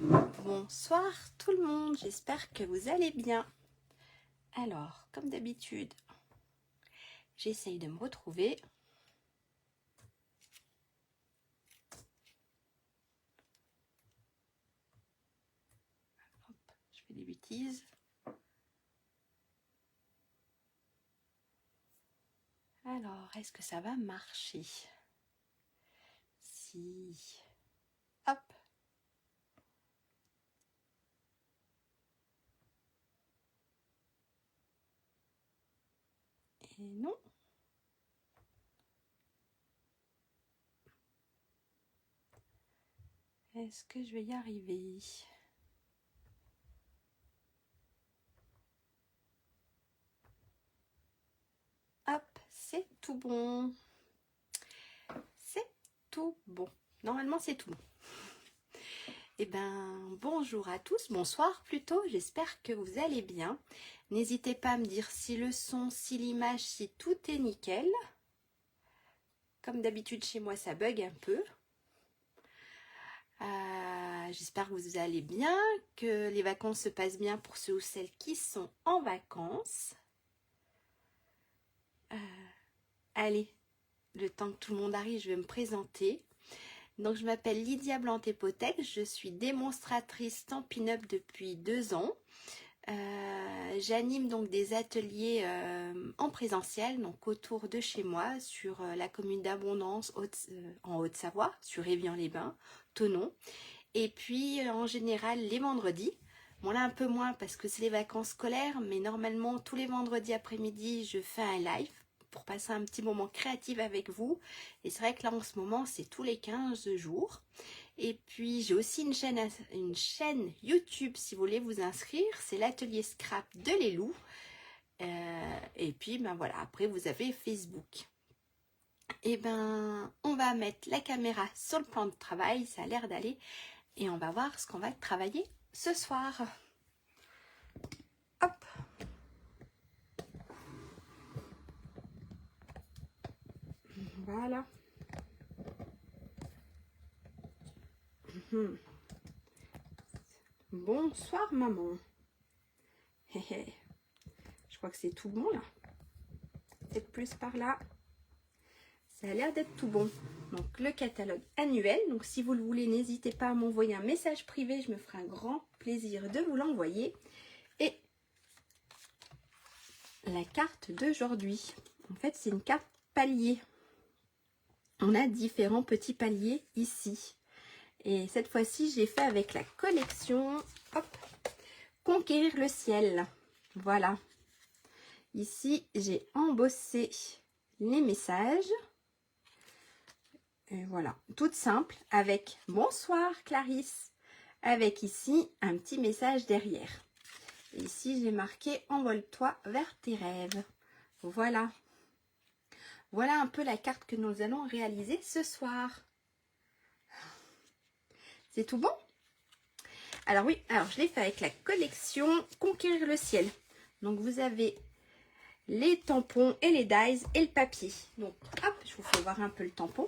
Bonsoir tout le monde, j'espère que vous allez bien. Alors, comme d'habitude, j'essaye de me retrouver. Hop, je fais des bêtises. Alors, est-ce que ça va marcher? Si. Hop. Et non. Est-ce que je vais y arriver? Hop, c'est tout bon. C'est tout bon. Normalement, c'est tout bon. Eh bien, bonjour à tous, bonsoir plutôt, j'espère que vous allez bien. N'hésitez pas à me dire si le son, si l'image, si tout est nickel. Comme d'habitude chez moi, ça bug un peu. J'espère que vous allez bien, que les vacances se passent bien pour ceux ou celles qui sont en vacances. Allez, le temps que tout le monde arrive, je vais me présenter. Donc, je m'appelle Lydia Blanc-Tépotec, je suis démonstratrice Stampin' Up depuis 2 ans. J'anime donc des ateliers en présentiel, donc autour de chez moi, sur la commune d'Abondance en Haute-Savoie, sur Évian-les-Bains, Thonon. Et puis en général les vendredis. Bon là un peu moins parce que c'est les vacances scolaires, mais normalement tous les vendredis après-midi je fais un live pour passer un petit moment créatif avec vous. Et c'est vrai que là en ce moment c'est tous les 15 jours. Et puis j'ai aussi une chaîne YouTube si vous voulez vous inscrire, c'est l'atelier scrap de Lélou. Et puis ben voilà, après vous avez Facebook. Et ben on va mettre la caméra sur le plan de travail, ça a l'air d'aller. Et on va voir ce qu'on va travailler ce soir. Hop. Voilà. Bonsoir maman. Je crois que c'est tout bon là. Peut-être plus par là. Ça a l'air d'être tout bon. Donc le catalogue annuel. Donc si vous le voulez, n'hésitez pas à m'envoyer un message privé. Je me ferai un grand plaisir de vous l'envoyer. Et la carte d'aujourd'hui. En fait, c'est une carte palier. On a différents petits paliers ici. Et cette fois-ci, j'ai fait avec la collection hop, Conquérir le ciel. Voilà. Ici, j'ai embossé les messages. Et voilà, toute simple avec bonsoir Clarisse. Avec ici un petit message derrière. Et ici, j'ai marqué envole-toi vers tes rêves. Voilà. Voilà un peu la carte que nous allons réaliser ce soir. C'est tout bon? Alors oui, alors je l'ai fait avec la collection Conquérir le ciel. Donc vous avez les tampons et les dies et le papier. Donc hop, je vous fais voir un peu le tampon.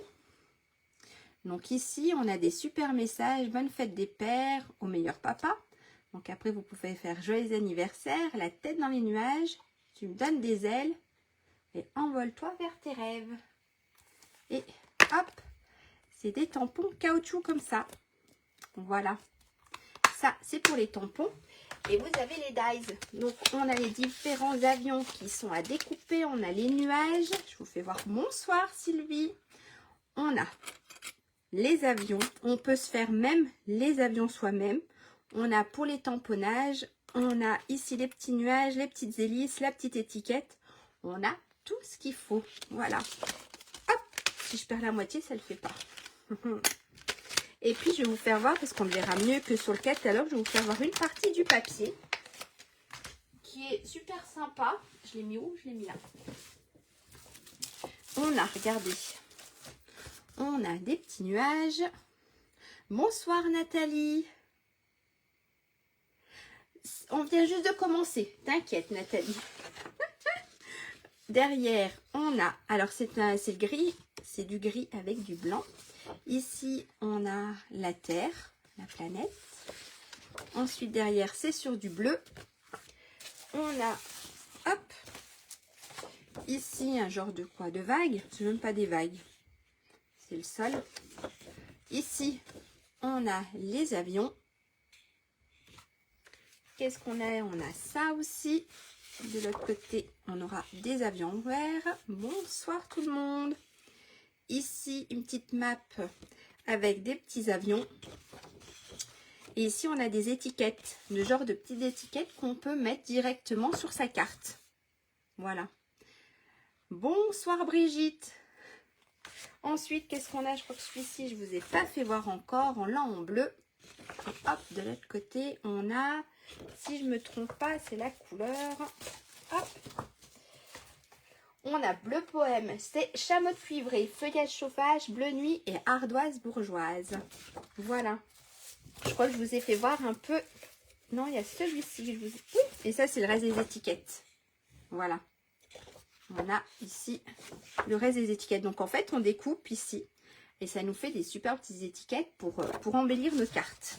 Donc ici, on a des super messages. Bonne fête des pères au meilleur papa. Donc après, vous pouvez faire joyeux anniversaire, la tête dans les nuages. Tu me donnes des ailes et envole-toi vers tes rêves. Et hop, c'est des tampons caoutchouc comme ça. Voilà. Ça, c'est pour les tampons. Et vous avez les dies. Donc, on a les différents avions qui sont à découper. On a les nuages. Je vous fais voir. Bonsoir, Sylvie. On a les avions. On peut se faire même les avions soi-même. On a pour les tamponnages. On a ici les petits nuages, les petites hélices, la petite étiquette. On a tout ce qu'il faut. Voilà. Hop. Si je perds la moitié, ça ne le fait pas. Et puis, je vais vous faire voir, parce qu'on le verra mieux que sur le catalogue, je vais vous faire voir une partie du papier qui est super sympa. Je l'ai mis où? Je l'ai mis là. On a, regardez, on a des petits nuages. Bonsoir Nathalie. On vient juste de commencer. T'inquiète Nathalie. Derrière, on a, alors c'est le gris, c'est du gris avec du blanc. Ici, on a la terre la planète. Ensuite, derrière, c'est sur du bleu. On a, hop, ici, un genre de quoi? De vagues. C'est même pas des vagues. C'est le sol. Ici, on a les avions. Qu'est-ce qu'on a? On a ça aussi. De l'autre côté, on aura des avions verts. Bonsoir tout le monde. Ici, une petite map avec des petits avions. Et ici, on a des étiquettes. Le genre de petites étiquettes qu'on peut mettre directement sur sa carte. Voilà. Bonsoir Brigitte. Ensuite, qu'est-ce qu'on a? Je crois que celui-ci, je ne vous ai pas fait voir encore. On l'a en bleu. Et hop, de l'autre côté, on a... Si je ne me trompe pas, c'est la couleur. Hop. On a bleu poème, c'est chameau de cuivré, feuillage chauffage, bleu nuit et ardoise bourgeoise. Voilà. Je crois que je vous ai fait voir un peu. Non, il y a celui-ci que je vous ai... Oui. Et ça, c'est le reste des étiquettes. Voilà. On a ici le reste des étiquettes. Donc, en fait, on découpe ici. Et ça nous fait des super petites étiquettes pour embellir nos cartes.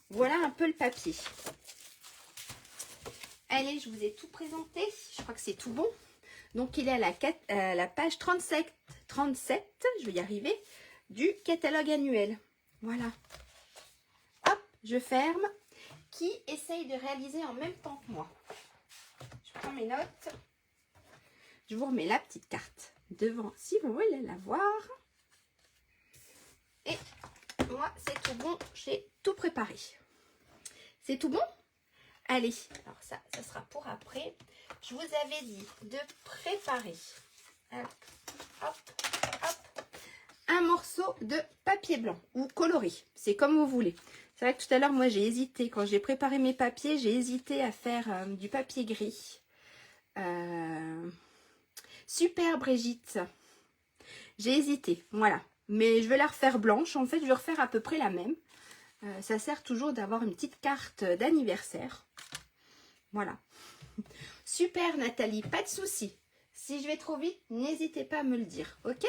Voilà un peu le papier. Allez, je vous ai tout présenté. Je crois que c'est tout bon. Donc, il est à la page 37, je vais y arriver, du catalogue annuel. Voilà. Hop, je ferme. Qui essaye de réaliser en même temps que moi? Je prends mes notes. Je vous remets la petite carte devant si vous voulez la voir. Et moi, c'est tout bon. J'ai tout préparé. C'est tout bon? Allez, alors ça sera pour après. Je vous avais dit de préparer hop, hop, un morceau de papier blanc ou coloré. C'est comme vous voulez. C'est vrai que tout à l'heure, moi, j'ai hésité. Quand j'ai préparé mes papiers, j'ai hésité à faire du papier gris. Super Brigitte. J'ai hésité, voilà. Mais je vais la refaire blanche. En fait, je vais refaire à peu près la même. Ça sert toujours d'avoir une petite carte d'anniversaire. Voilà. Super Nathalie, pas de souci. Si je vais trop vite, n'hésitez pas à me le dire, ok?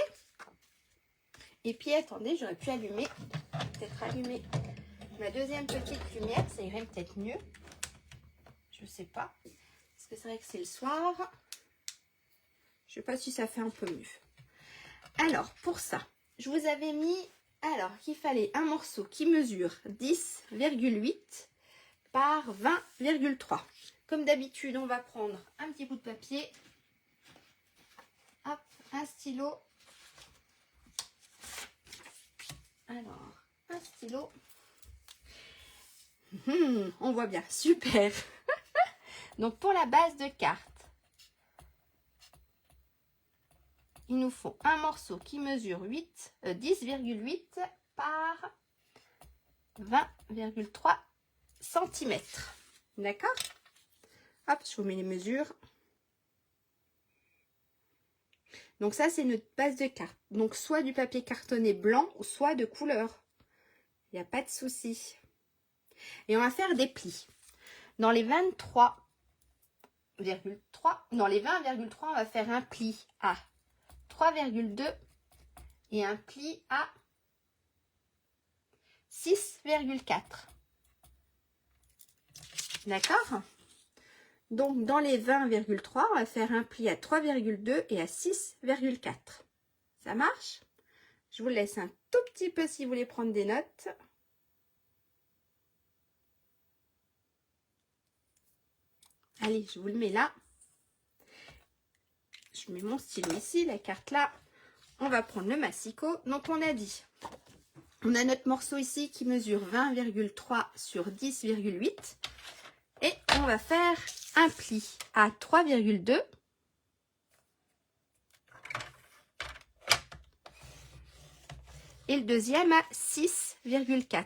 Et puis attendez, j'aurais pu allumer, peut-être allumer ma deuxième petite lumière, ça irait peut-être mieux. Je sais pas. Parce que c'est vrai que c'est le soir. Je sais pas si ça fait un peu mieux. Alors, pour ça, je vous avais mis, alors qu'il fallait un morceau qui mesure 10,8 par 20,3. Comme d'habitude, on va prendre un petit bout de papier, hop, un stylo. Alors, un stylo. On voit bien, super. Donc, pour la base de carte, il nous faut un morceau qui mesure 10,8 par 20,3 cm. D'accord? Hop, je vous mets les mesures. Donc ça, c'est notre base de carte. Donc soit du papier cartonné blanc, ou soit de couleur. Il n'y a pas de souci. Et on va faire des plis. Dans les 23,3, dans les 20,3, on va faire un pli à 3,2 et un pli à 6,4. D'accord? Donc, dans les 20,3, on va faire un pli à 3,2 et à 6,4. Ça marche? Je vous laisse un tout petit peu si vous voulez prendre des notes. Allez, je vous le mets là. Je mets mon stylo ici, la carte là. On va prendre le massicot. Donc, on a dit, on a notre morceau ici qui mesure 20,3 sur 10,8. Et on va faire un pli à 3,2 et le deuxième à 6,4.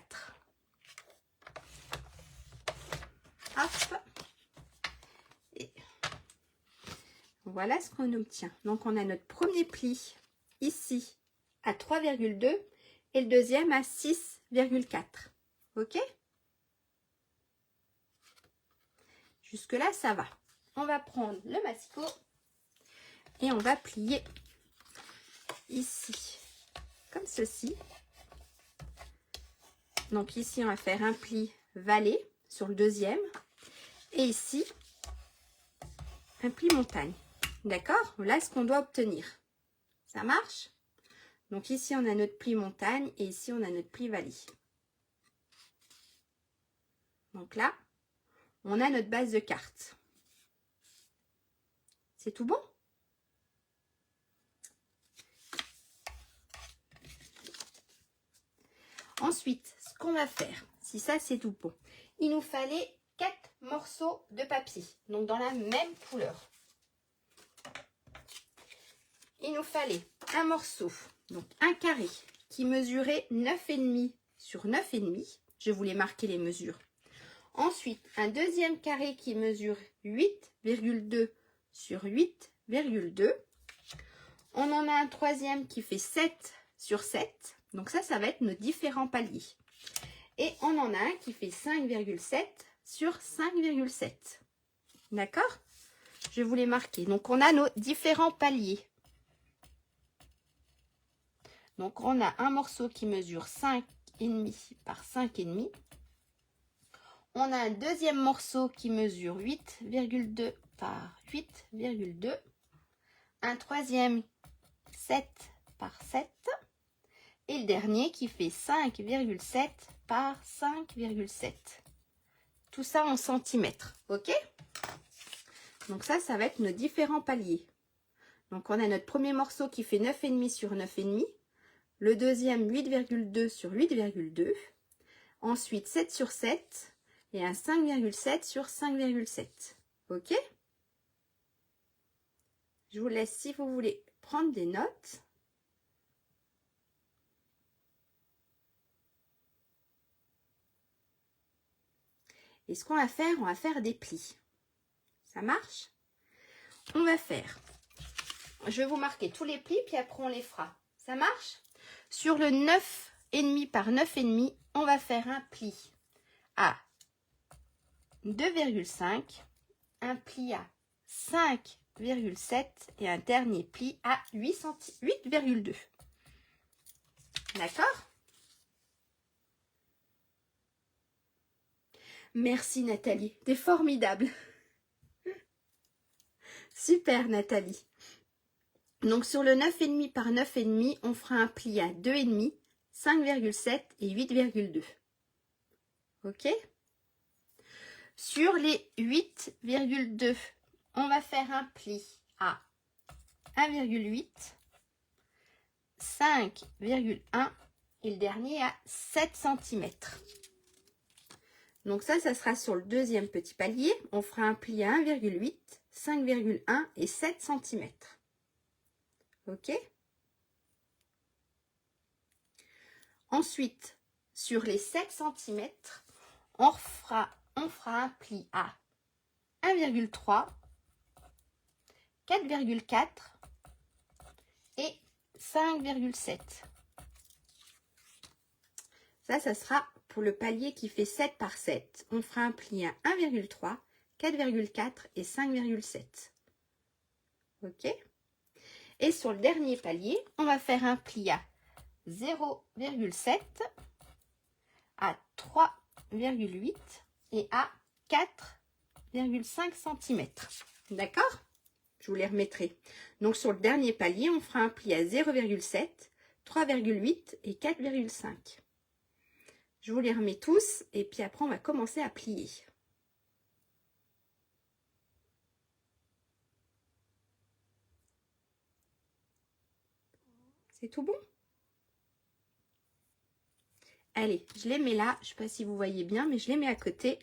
Hop. Et voilà ce qu'on obtient. Donc on a notre premier pli ici à 3,2 et le deuxième à 6,4. Ok? Jusque là, ça va. On va prendre le massicot et on va plier ici, comme ceci. Donc ici, on va faire un pli vallée sur le deuxième. Et ici, un pli montagne. D'accord? Voilà ce qu'on doit obtenir. Ça marche? Donc ici, on a notre pli montagne et ici, on a notre pli vallée. Donc là, on a notre base de carte. C'est tout bon? Ensuite, ce qu'on va faire, si ça c'est tout bon, il nous fallait 4 morceaux de papier, donc dans la même couleur. Il nous fallait un morceau, donc un carré, qui mesurait 9,5 sur 9,5. Je voulais marquer les mesures. Ensuite, un deuxième carré qui mesure 8,2 sur 8,2. On en a un troisième qui fait 7 sur 7. Donc ça va être nos différents paliers. Et on en a un qui fait 5,7 sur 5,7. D'accord? Je vous l'ai marqué. Donc on a nos différents paliers. Donc on a un morceau qui mesure 5,5 par 5,5. On a un deuxième morceau qui mesure 8,2 par 8,2. Un troisième 7 par 7. Et le dernier qui fait 5,7 par 5,7. Tout ça en centimètres. Ok? Donc ça va être nos différents paliers. Donc on a notre premier morceau qui fait 9,5 sur 9,5. Le deuxième 8,2 sur 8,2. Ensuite 7 sur 7. Et un 5,7 sur 5,7. Ok? Je vous laisse si vous voulez prendre des notes. Et ce qu'on va faire des plis. Ça marche? On va faire. Je vais vous marquer tous les plis, puis après on les fera. Ça marche? Sur le 9,5 par 9,5, on va faire un pli à 2,5, un pli à 5,7 et un dernier pli à 8,2. D'accord? Merci Nathalie, t'es formidable. Super Nathalie. Donc sur le 9,5 par 9,5, on fera un pli à 2,5, 5,7 et 8,2. Ok? Sur les 8,2, on va faire un pli à 1,8, 5,1 et le dernier à 7 cm. Donc ça sera sur le deuxième petit palier. On fera un pli à 1,8, 5,1 et 7 cm. Ok? Ensuite, sur les 7 cm, on fera un pli à 1,3, 4,4 et 5,7. Ça sera pour le palier qui fait 7 par 7. On fera un pli à 1,3, 4,4 et 5,7. Ok? Et sur le dernier palier, on va faire un pli à 0,7, à 3,8 et à 4,5 cm. D'accord? Je vous les remettrai. Donc sur le dernier palier, on fera un pli à 0,7, 3,8 et 4,5. Je vous les remets tous et puis après on va commencer à plier. C'est tout bon? Allez, je les mets là. Je ne sais pas si vous voyez bien, mais je les mets à côté.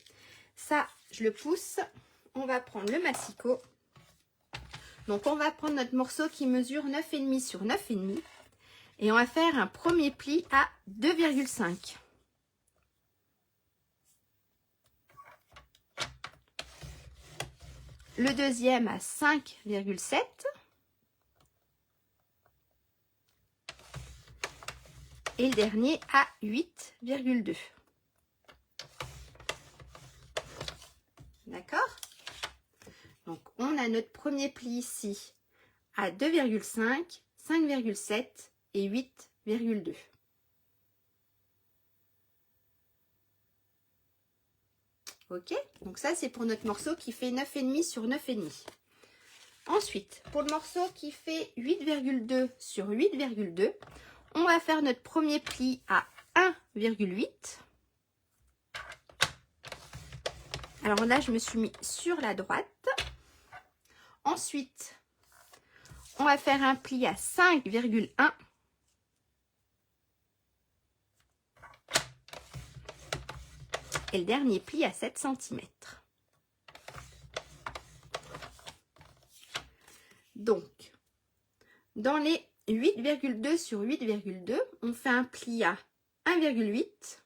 Ça, je le pousse. On va prendre le massicot. Donc, on va prendre notre morceau qui mesure 9,5 sur 9,5. Et on va faire un premier pli à 2,5. Le deuxième à 5,7. Et le dernier à 8,2. D'accord? Donc, on a notre premier pli ici à 2,5, 5,7 et 8,2. Ok, donc ça c'est pour notre morceau qui fait 9,5 sur 9,5. Ensuite, pour le morceau qui fait 8,2 sur 8,2, on va faire notre premier pli à 1,8. Alors là, je me suis mis sur la droite. Ensuite, on va faire un pli à 5,1. Et le dernier pli à 7 cm. Donc, dans les 8,2 sur 8,2, on fait un pli à 1,8.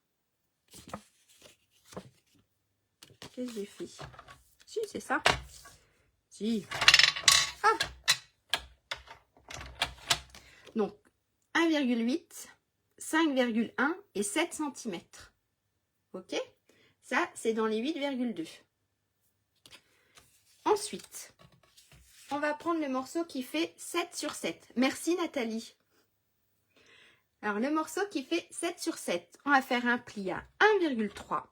Qu'est-ce que j'ai fait? Si, c'est ça. Si. Ah. Donc, 1,8, 5,1 et 7 cm. Ok? Ça, c'est dans les 8,2. Ensuite, on va prendre le morceau qui fait 7 sur 7. Merci Nathalie. Alors, le morceau qui fait 7 sur 7, on va faire un pli à 1,3.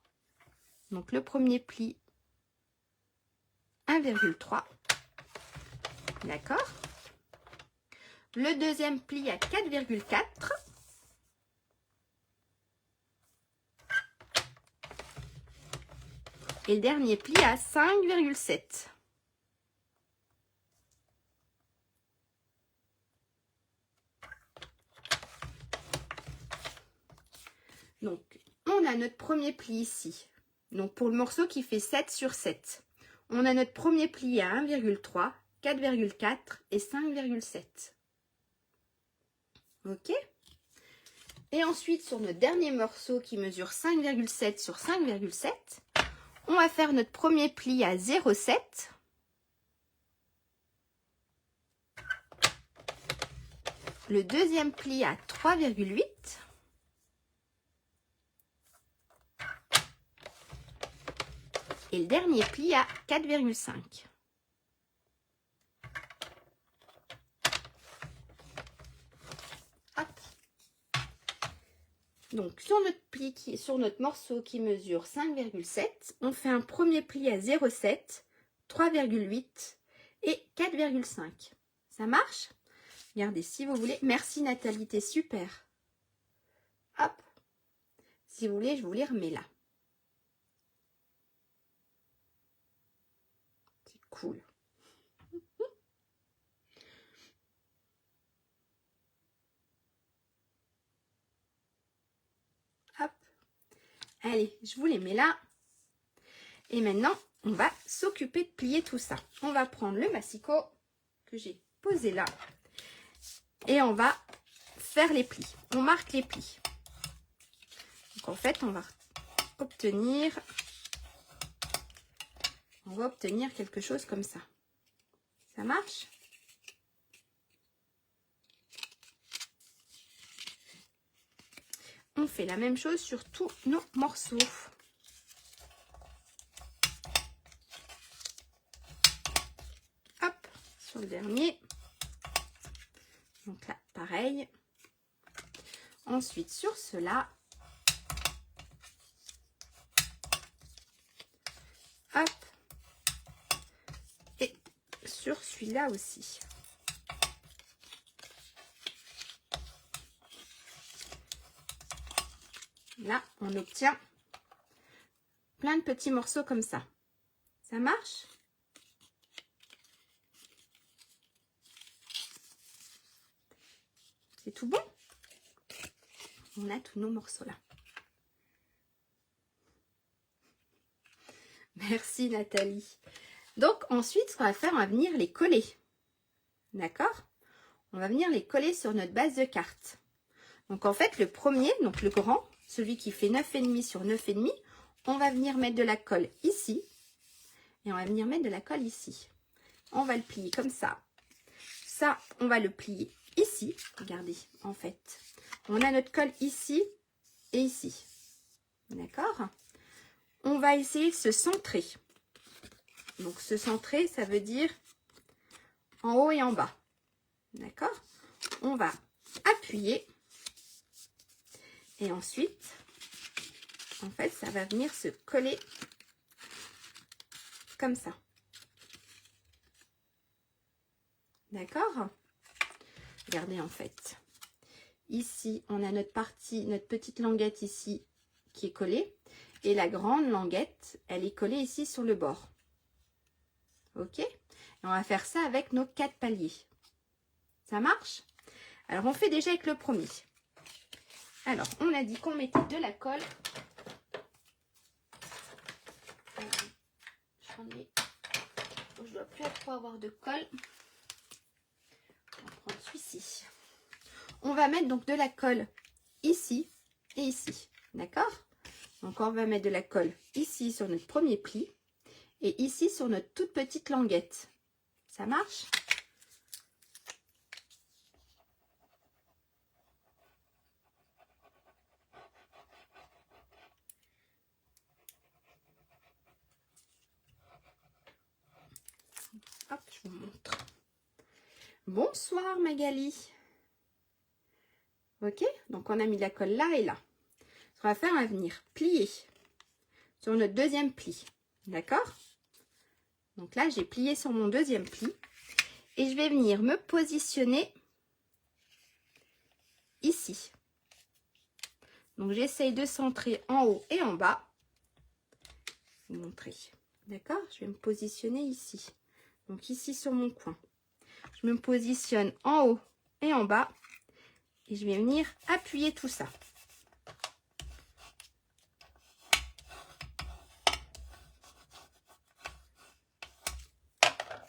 Donc, le premier pli, 1,3. D'accord? Le deuxième pli à 4,4. Et le dernier pli à 5,7. Donc, on a notre premier pli ici. Donc, pour le morceau qui fait 7 sur 7, on a notre premier pli à 1,3, 4,4 et 5,7. Ok? Et ensuite, sur notre dernier morceau qui mesure 5,7 sur 5,7, on va faire notre premier pli à 0,7. Le deuxième pli à 3,8. Et le dernier pli à 4,5. Donc, sur notre morceau qui mesure 5,7, on fait un premier pli à 0,7, 3,8 et 4,5. Ça marche? Regardez, si vous voulez. Merci Nathalie, t'es super. Hop. Si vous voulez, je vous les remets là. C'est cool. Hop. Allez, je vous les mets là. Et maintenant, on va s'occuper de plier tout ça. On va prendre le massicot que j'ai posé là. Et on va faire les plis. On marque les plis. Donc en fait, on va obtenir quelque chose comme ça. Ça marche? On fait la même chose sur tous nos morceaux. Hop, sur le dernier. Donc là, pareil. Ensuite, sur cela. Hop. Et sur celui-là aussi. Là, on obtient plein de petits morceaux comme ça. Ça marche? C'est tout bon? On a tous nos morceaux là. Merci Nathalie. Donc ensuite, ce qu'on va faire, on va venir les coller. D'accord? On va venir les coller sur notre base de carte. Donc en fait, le premier, donc le grand, celui qui fait 9,5 sur 9,5, on va venir mettre de la colle ici. Et on va venir mettre de la colle ici. On va le plier comme ça. Ça, on va le plier ici. Regardez, en fait. On a notre colle ici et ici. D'accord? On va essayer de se centrer. Donc, se centrer, ça veut dire en haut et en bas. D'accord? On va appuyer. Et ensuite, en fait, ça va venir se coller comme ça. D'accord? Regardez en fait. Ici, on a notre partie, notre petite languette ici qui est collée. Et la grande languette, elle est collée ici sur le bord. Ok? Et on va faire ça avec nos 4 paliers. Ça marche? Alors, on fait déjà avec le premier. Alors, on a dit qu'on mettait de la colle. Je dois plus trop avoir de colle. On va prendre celui-ci. On va mettre donc de la colle ici et ici. D'accord? Donc, on va mettre de la colle ici sur notre premier pli et ici sur notre toute petite languette. Ça marche? Hop, je vous montre. Bonsoir Magali. Ok, donc on a mis la colle là et là. Ce qu'on va faire, on va venir plier sur notre deuxième pli. D'accord? Donc là, j'ai plié sur mon deuxième pli. Et je vais venir me positionner ici. Donc j'essaye de centrer en haut et en bas. Je vais vous montrer. D'accord? Je vais me positionner ici. Donc ici sur mon coin. Je me positionne en haut et en bas. Et je vais venir appuyer tout ça.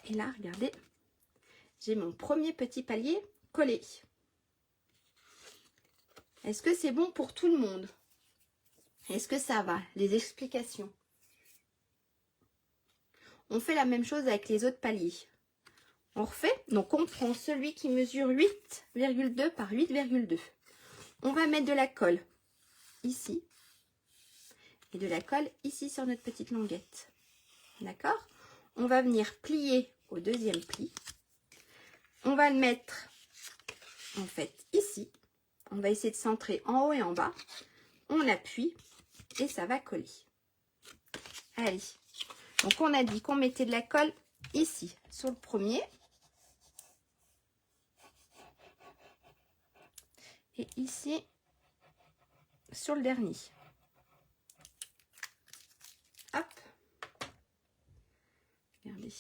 Et là, regardez, j'ai mon premier petit palier collé. Est-ce que c'est bon pour tout le monde? Est-ce que ça va? Les explications. On fait la même chose avec les autres paliers. On refait, donc on prend celui qui mesure 8,2 par 8,2. On va mettre de la colle ici et de la colle ici sur notre petite languette. D'accord? On va venir plier au deuxième pli. On va le mettre en fait ici. On va essayer de centrer en haut et en bas. On appuie et ça va coller. Allez. Donc on a dit qu'on mettait de la colle ici sur le premier. Et ici sur le dernier. Hop. Regardez.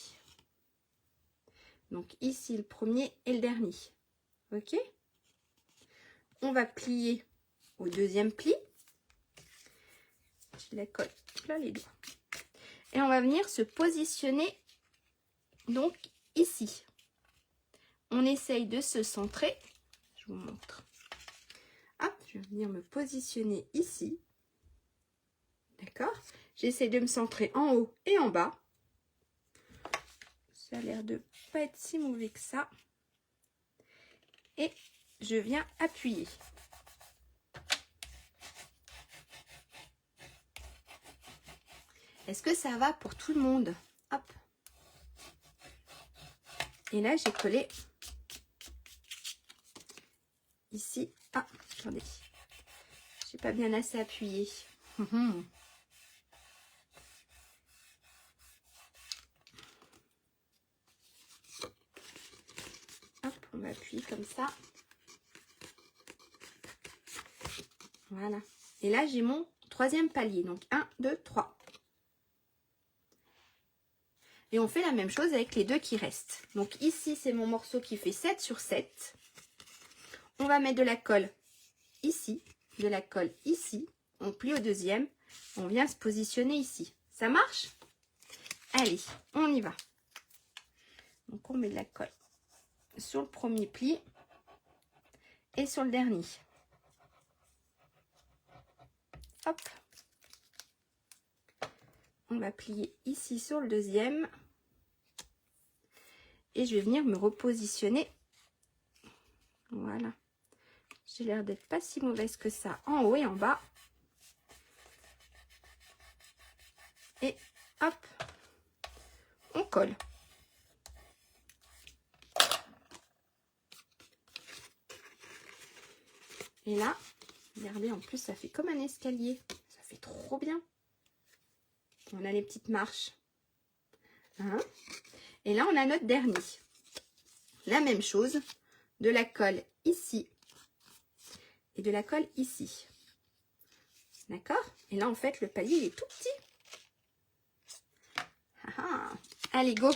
Donc ici le premier et le dernier. Ok? On va plier au deuxième pli. Je la colle là les doigts. Et on va venir se positionner donc ici. On essaye de se centrer. Je vous montre. Hop, je vais venir me positionner ici. D'accord? J'essaie de me centrer en haut et en bas. Ça a l'air de pas être si mauvais que ça. Et je viens appuyer. Est-ce que ça va pour tout le monde? Hop. Et là, j'ai collé ici. Ah, attendez. J'ai pas bien assez appuyé. Hop, on va appuyer comme ça. Voilà. Et là, j'ai mon troisième palier. Donc, 1, 2, 3. Et on fait la même chose avec les deux qui restent. Donc, ici, c'est mon morceau qui fait 7 sur 7. On va mettre de la colle ici, de la colle ici. On plie au deuxième. On vient se positionner ici. Ça marche? Allez, on y va. Donc, on met de la colle sur le premier pli et sur le dernier. Hop. On va plier ici sur le deuxième. Et je vais venir me repositionner. Voilà. J'ai l'air d'être pas si mauvaise que ça en haut et en bas. Et hop, on colle. Et là, regardez, en plus, ça fait comme un escalier. Ça fait trop bien. On a les petites marches. Hein. Et là, on a notre dernier. La même chose, de la colle ici et de la colle ici. D'accord? Et là, en fait, le palier il est tout petit. Allez, go!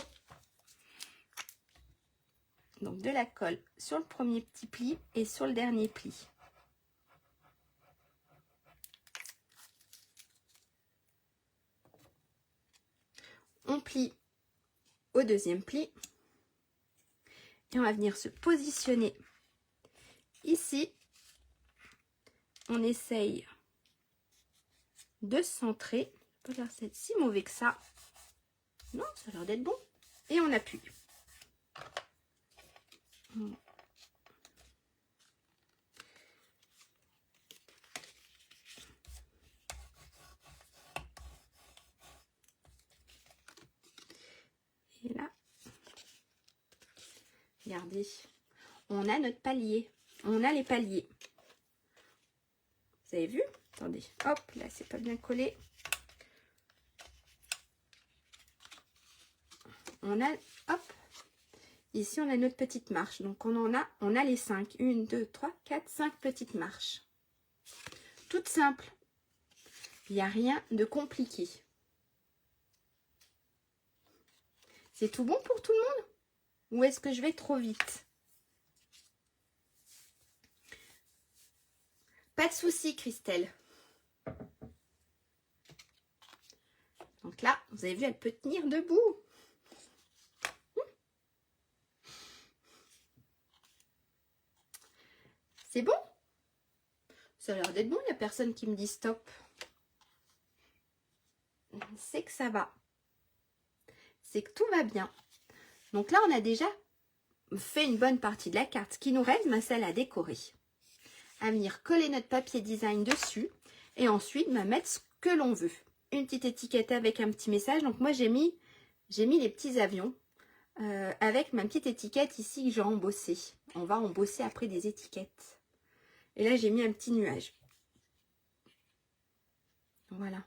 Donc, de la colle sur le premier petit pli et sur le dernier pli. On plie au deuxième pli. Et on va venir se positionner ici. On essaye de centrer. Pas l'air d'être si mauvais que ça. Non, ça a l'air d'être bon. Et on appuie. Et là, regardez, on a notre palier. On a les paliers. Vous avez vu? Attendez, hop, là, c'est pas bien collé. On a, hop, ici, on a notre petite marche. Donc, on a les 5. 1, 2, 3, 4, 5 petites marches. Toutes simples. Il n'y a rien de compliqué. C'est tout bon pour tout le monde? Ou est-ce que je vais trop vite? Pas de souci, Christelle. Donc là, vous avez vu, elle peut tenir debout. C'est bon? Ça a l'air d'être bon, il n'y a personne qui me dit stop. C'est que ça va. C'est que tout va bien. Donc là, on a déjà fait une bonne partie de la carte. Ce qui nous reste, c'est celle à décorer. À venir coller notre papier design dessus. Et ensuite, mettre ce que l'on veut. Une petite étiquette avec un petit message. Donc moi, j'ai mis les petits avions. Avec ma petite étiquette ici que j'ai embossée. On va embosser après des étiquettes. Et là, j'ai mis un petit nuage. Voilà.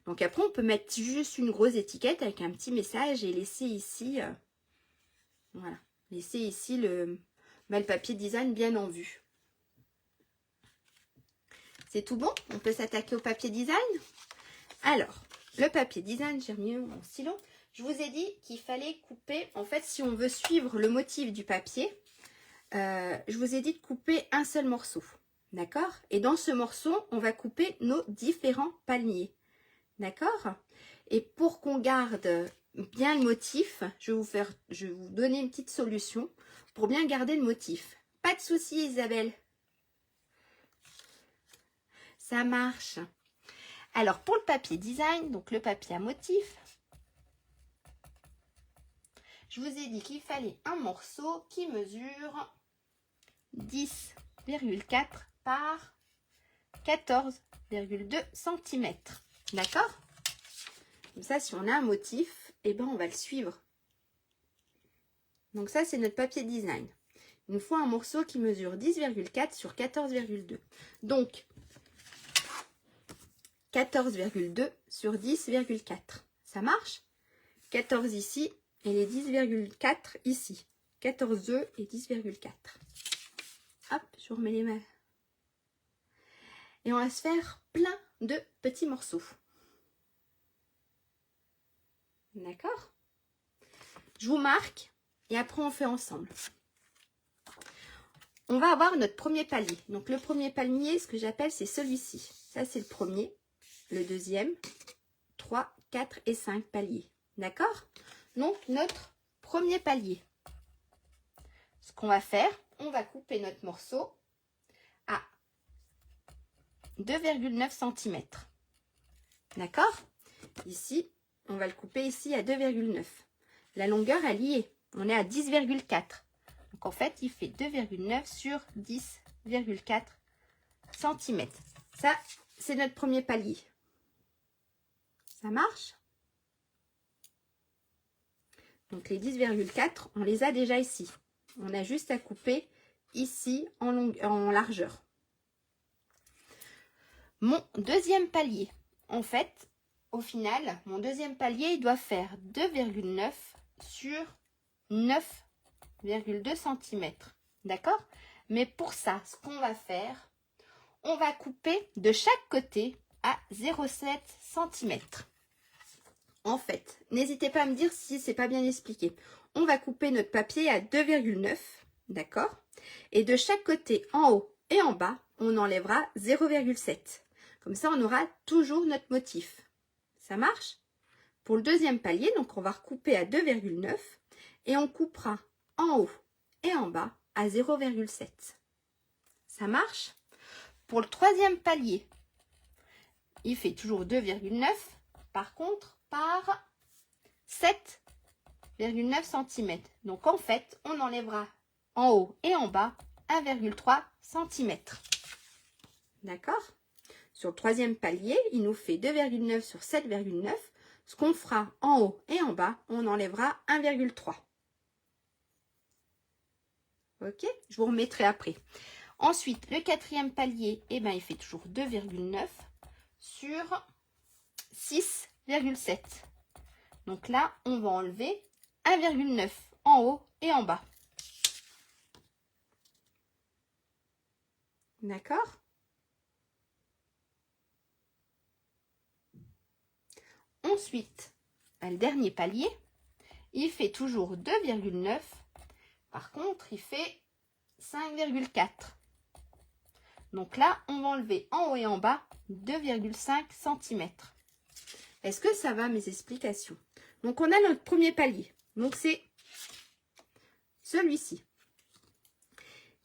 Donc après, on peut mettre juste une grosse étiquette avec un petit message et laisser ici, voilà, laisser ici le papier design bien en vue. C'est tout bon? On peut s'attaquer au papier design? Alors, le papier design, j'ai remis mon stylo. Je vous ai dit qu'il fallait couper, en fait, si on veut suivre le motif du papier, je vous ai dit de couper un seul morceau. D'accord? Et dans ce morceau, on va couper nos différents palmiers. D'accord? Et pour qu'on garde bien le motif, je vais vous donner une petite solution pour bien garder le motif. Pas de souci, Isabelle. Ça marche. Alors, pour le papier design, donc le papier à motif, je vous ai dit qu'il fallait un morceau qui mesure 10,4 par 14,2 cm. D'accord? Comme ça, si on a un motif, eh ben, on va le suivre. Donc ça, c'est notre papier design. Il nous faut un morceau qui mesure 10,4 sur 14,2. Donc, 14,2 sur 10,4. Ça marche? 14 ici et les 10,4 ici. 14,2 et 10,4. Hop, je remets les mains. Et on va se faire plein de petits morceaux. D'accord? Je vous marque et après on fait ensemble. On va avoir notre premier palier. Donc le premier palier, ce que j'appelle, c'est celui-ci. Ça, c'est le premier, le deuxième, 3, 4 et 5 paliers. D'accord? Donc notre premier palier. Ce qu'on va faire, on va couper notre morceau à 2,9 cm. D'accord? Ici, on va le couper ici à 2,9. La longueur, elle y est. On est à 10,4. Donc, en fait, il fait 2,9 sur 10,4 cm. Ça, c'est notre premier palier. Ça marche? Donc, les 10,4, on les a déjà ici. On a juste à couper ici en largeur. Mon deuxième palier, en fait, au final, mon deuxième palier, il doit faire 2,9 sur 9,2 cm. D'accord? Mais pour ça, ce qu'on va faire, on va couper de chaque côté à 0,7 cm. En fait, n'hésitez pas à me dire si c'est pas bien expliqué. On va couper notre papier à 2,9, d'accord? Et de chaque côté, en haut et en bas, on enlèvera 0,7. Comme ça, on aura toujours notre motif. Ça marche? Pour le deuxième palier, donc on va recouper à 2,9 et on coupera en haut et en bas à 0,7. Ça marche? Pour le troisième palier, il fait toujours 2,9, par contre, par 7,9 cm. Donc en fait, on enlèvera en haut et en bas 1,3 cm. D'accord? Sur le troisième palier, il nous fait 2,9 sur 7,9. Ce qu'on fera en haut et en bas, on enlèvera 1,3. Ok? Je vous remettrai après. Ensuite, le quatrième palier, eh ben, il fait toujours 2,9 sur 6,7. Donc là, on va enlever 1,9 en haut et en bas. D'accord? Ensuite, le dernier palier, il fait toujours 2,9. Par contre, il fait 5,4. Donc là, on va enlever en haut et en bas 2,5 cm. Est-ce que ça va, mes explications? Donc, on a notre premier palier. Donc, c'est celui-ci.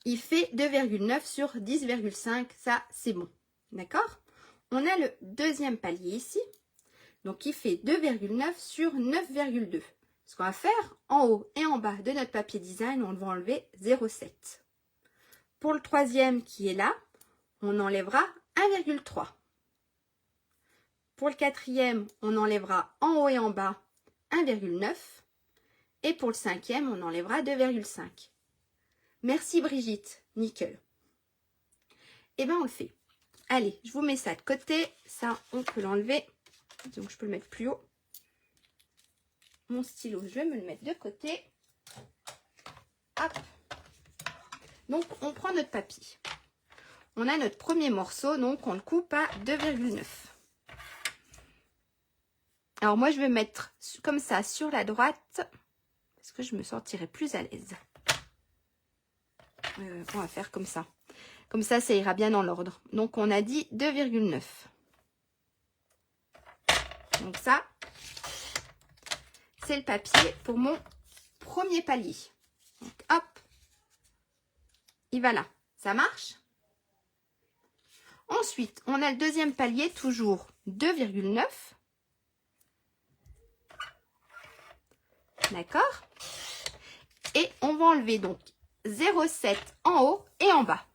Il fait 2,9 sur 10,5. Ça, c'est bon. D'accord? On a le deuxième palier ici. Donc, il fait 2,9 sur 9,2. Ce qu'on va faire, en haut et en bas de notre papier design, on va enlever 0,7. Pour le troisième qui est là, on enlèvera 1,3. Pour le quatrième, on enlèvera en haut et en bas 1,9. Et pour le cinquième, on enlèvera 2,5. Merci Brigitte, nickel. Et bien, on le fait. Allez, je vous mets ça de côté. Ça, on peut l'enlever. Donc, je peux le mettre plus haut. Mon stylo, je vais me le mettre de côté. Hop. Donc, on prend notre papier. On a notre premier morceau, donc on le coupe à 2,9. Alors, moi, je vais mettre comme ça sur la droite, parce que je me sentirai plus à l'aise. On va faire comme ça. Comme ça, ça ira bien dans l'ordre. Donc, on a dit 2,9. Donc ça, c'est le papier pour mon premier palier. Donc, hop, il va là. Ça marche? Ensuite, on a le deuxième palier, toujours 2,9. D'accord? Et on va enlever donc 0,7 en haut et en bas.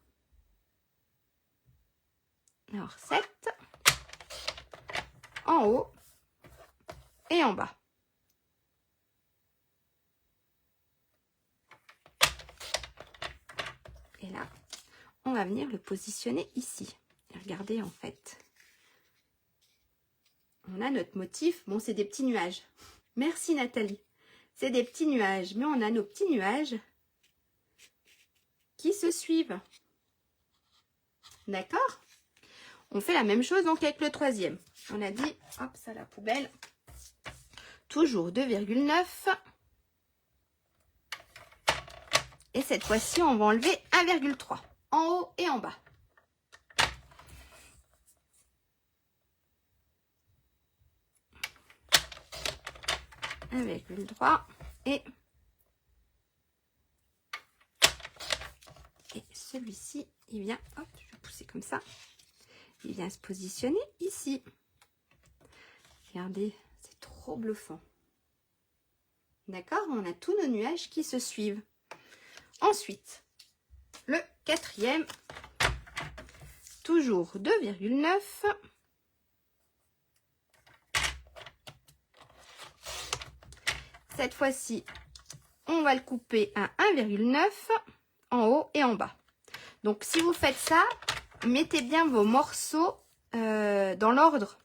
Alors, 7 en haut et en bas. Et là, on va venir le positionner ici. Et regardez, en fait, on a notre motif. Bon, c'est des petits nuages. Merci Nathalie. C'est des petits nuages, mais on a nos petits nuages qui se suivent. D'accord? On fait la même chose donc avec le troisième. On a dit, hop, ça à la poubelle. Toujours 2,9. Et cette fois-ci, on va enlever 1,3 en haut et en bas. Avec le droit et celui-ci, il vient, hop, je vais pousser comme ça, il vient se positionner ici. Regardez, c'est trop bluffant. D'accord? On a tous nos nuages qui se suivent. Ensuite, le quatrième, toujours 2,9. Cette fois-ci, on va le couper à 1,9 en haut et en bas. Donc, si vous faites ça, mettez bien vos morceaux dans l'ordre.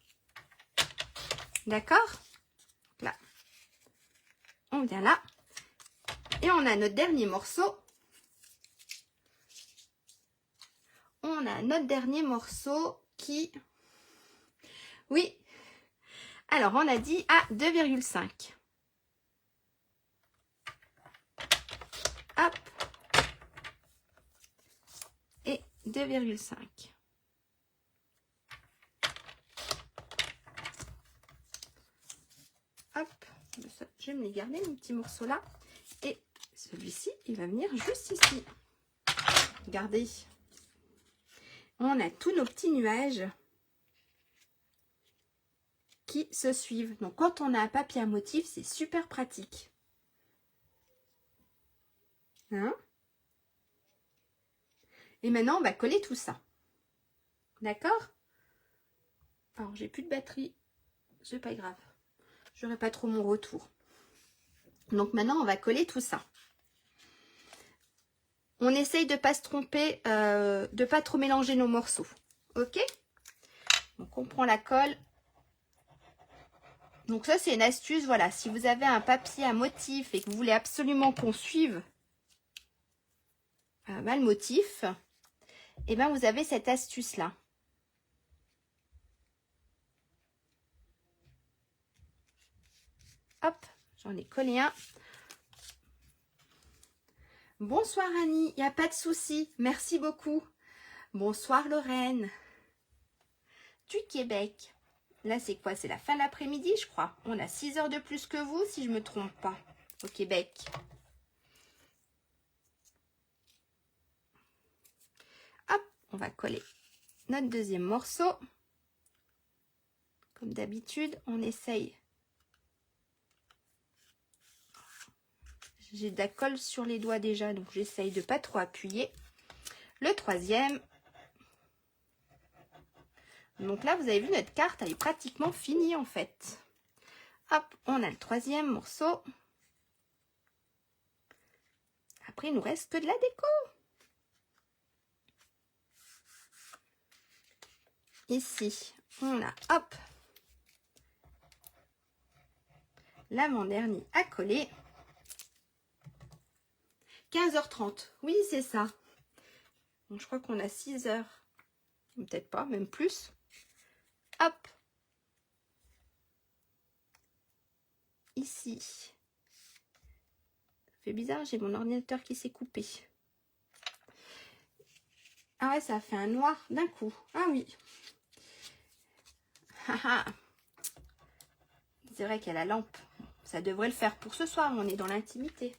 D'accord? Là. On vient là. Et on a notre dernier morceau. On a notre dernier morceau qui... Oui. Alors, on a dit à 2,5. Hop. Et 2,5. Hop. Je vais me les garder, mes petits morceaux là. Et celui-ci, il va venir juste ici. Regardez. On a tous nos petits nuages qui se suivent. Donc, quand on a un papier à motif, c'est super pratique. Hein? Et maintenant, on va coller tout ça. D'accord? Alors, j'ai plus de batterie. C'est pas grave. J'aurai pas trop mon retour. Donc, maintenant, on va coller tout ça. On essaye de ne pas se tromper, de ne pas trop mélanger nos morceaux. Ok? Donc, on prend la colle. Donc, ça, c'est une astuce. Voilà, si vous avez un papier à motif et que vous voulez absolument qu'on suive le motif, et bien, vous avez cette astuce-là. Hop, j'en ai collé un. Bonsoir Annie, il n'y a pas de souci, merci beaucoup. Bonsoir Lorraine. Du Québec. Là, c'est quoi? C'est la fin de l'après-midi, je crois. On a 6 heures de plus que vous, si je ne me trompe pas, au Québec. Hop, on va coller notre deuxième morceau. Comme d'habitude, on essaye. J'ai de la colle sur les doigts déjà, donc j'essaye de ne pas trop appuyer. Le troisième. Donc là, vous avez vu, notre carte, elle est pratiquement finie en fait. Hop, on a le troisième morceau. Après, il nous reste que de la déco. Ici, on a, hop, l'avant-dernier à coller. 15h30, oui, c'est ça. Donc, je crois qu'on a 6 heures. Peut-être pas, même plus. Hop. Ici. Ça fait bizarre, j'ai mon ordinateur qui s'est coupé. Ah ouais, ça a fait un noir d'un coup. Ah oui. C'est vrai qu'il y a la lampe. Ça devrait le faire pour ce soir, on est dans l'intimité.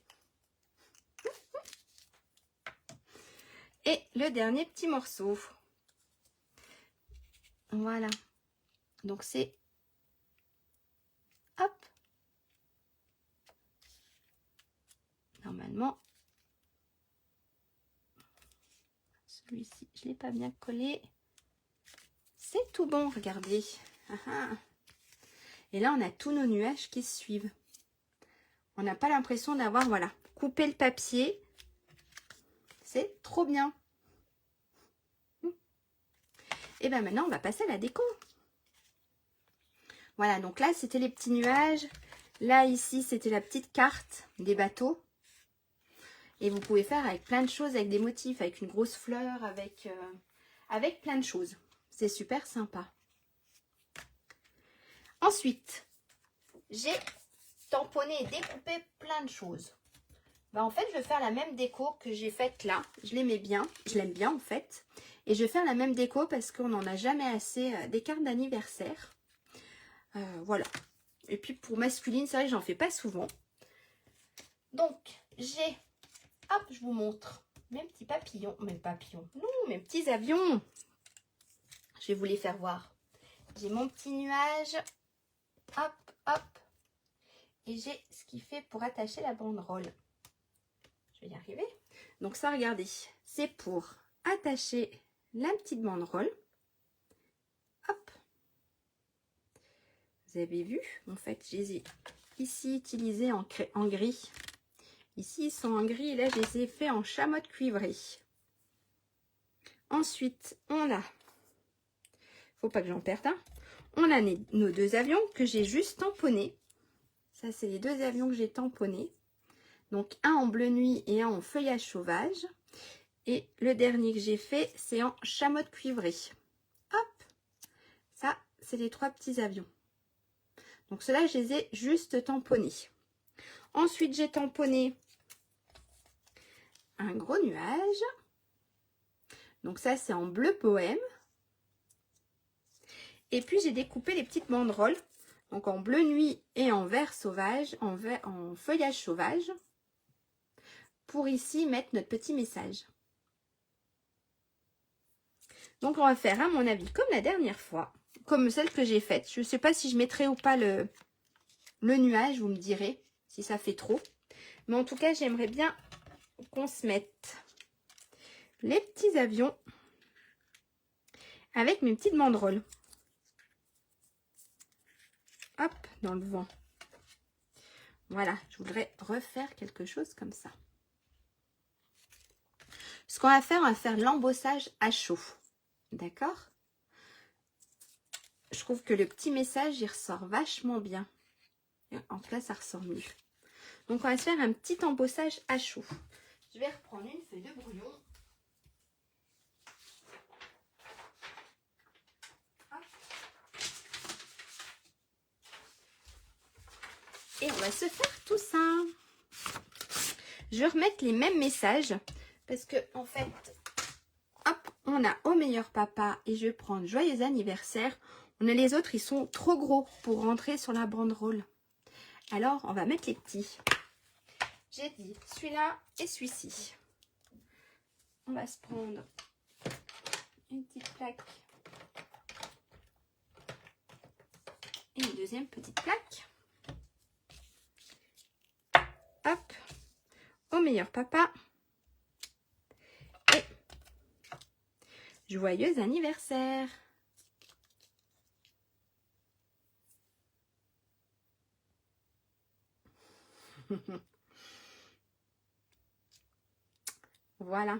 Et le dernier petit morceau. Voilà. Donc c'est... Hop. Normalement, celui-ci, je ne l'ai pas bien collé. C'est tout bon, regardez. Et là, on a tous nos nuages qui se suivent. On n'a pas l'impression d'avoir, voilà, coupé le papier. C'est trop bien. Et bien maintenant, on va passer à la déco. Voilà, donc là, c'était les petits nuages. Là, ici, c'était la petite carte des bateaux. Et vous pouvez faire avec plein de choses, avec des motifs, avec une grosse fleur, avec plein de choses. C'est super sympa. Ensuite, j'ai tamponné et découpé plein de choses. Ben, en fait, je vais faire la même déco que j'ai faite là. Je l'aimais bien, je l'aime bien en fait. Et je vais faire la même déco parce qu'on n'en a jamais assez des cartes d'anniversaire. Voilà. Et puis pour masculine, c'est vrai que j'en fais pas souvent. Donc, j'ai... Hop, je vous montre mes petits papillons. Mes papillons. Non, mes petits avions. Je vais vous les faire voir. J'ai mon petit nuage. Hop, hop. Et j'ai ce qu'il fait pour attacher la banderole. Je vais y arriver. Donc ça, regardez. C'est pour attacher la petite banderole. Hop. Vous avez vu? En fait, je les ai ici utilisés en gris. Ici, ils sont en gris et là, je les ai fait en chamotte cuivrée. Ensuite, on a... Faut pas que j'en perde un. On a nos 2 avions que j'ai juste tamponnés. Ça, c'est les 2 avions que j'ai tamponnés. Donc, un en bleu nuit et un en feuillage sauvage. Et le dernier que j'ai fait, c'est en chamotte cuivrée. Hop! Ça, c'est les 3 petits avions. Donc, ceux-là, je les ai juste tamponnés. Ensuite, j'ai tamponné un gros nuage. Donc, ça, c'est en bleu poème. Et puis, j'ai découpé les petites banderoles. Donc, en bleu nuit et en vert sauvage, en feuillage sauvage. Pour ici, mettre notre petit message. Donc, on va faire, à mon avis, comme la dernière fois. Comme celle que j'ai faite. Je ne sais pas si je mettrai ou pas le nuage. Vous me direz si ça fait trop. Mais en tout cas, j'aimerais bien qu'on se mette les petits avions avec mes petites banderoles. Hop, dans le vent. Voilà, je voudrais refaire quelque chose comme ça. Ce qu'on va faire l'embossage à chaud. D'accord? Je trouve que le petit message, il ressort vachement bien. En tout cas, ça ressort mieux. Donc, on va se faire un petit embossage à chaud. Je vais reprendre une feuille de brouillon. Hop. Et on va se faire tout ça. Je vais remettre les mêmes messages. Parce que, en fait, hop, on a au meilleur papa. Et je vais prendre joyeux anniversaire. On a les autres, ils sont trop gros pour rentrer sur la banderole. Alors, on va mettre les petits. J'ai dit celui-là et celui-ci. On va se prendre une petite plaque et une deuxième petite plaque. Hop, au meilleur papa. Et joyeux anniversaire. Voilà.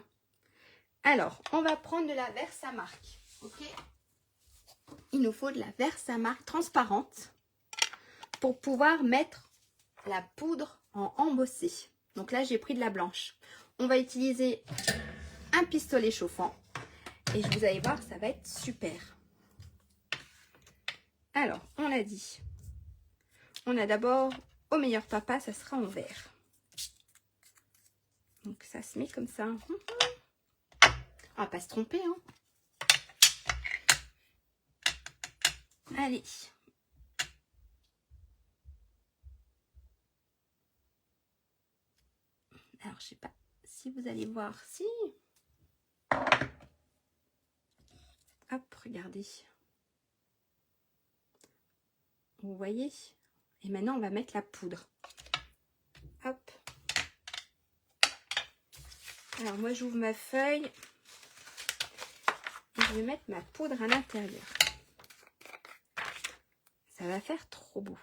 Alors, on va prendre de la Versamark. Ok. Il nous faut de la Versamark transparente pour pouvoir mettre la poudre en embossé. Donc là, j'ai pris de la blanche. On va utiliser un pistolet chauffant. Et vous allez voir, ça va être super. Alors, on l'a dit. On a d'abord, au meilleur papa, ça sera en vert. Donc ça se met comme ça. On va pas se tromper, hein. Allez. Alors, je sais pas si vous allez voir. Si. Hop, regardez. Vous voyez? Et maintenant, on va mettre la poudre. Hop. Alors, moi, j'ouvre ma feuille. Et je vais mettre ma poudre à l'intérieur. Ça va faire trop beau.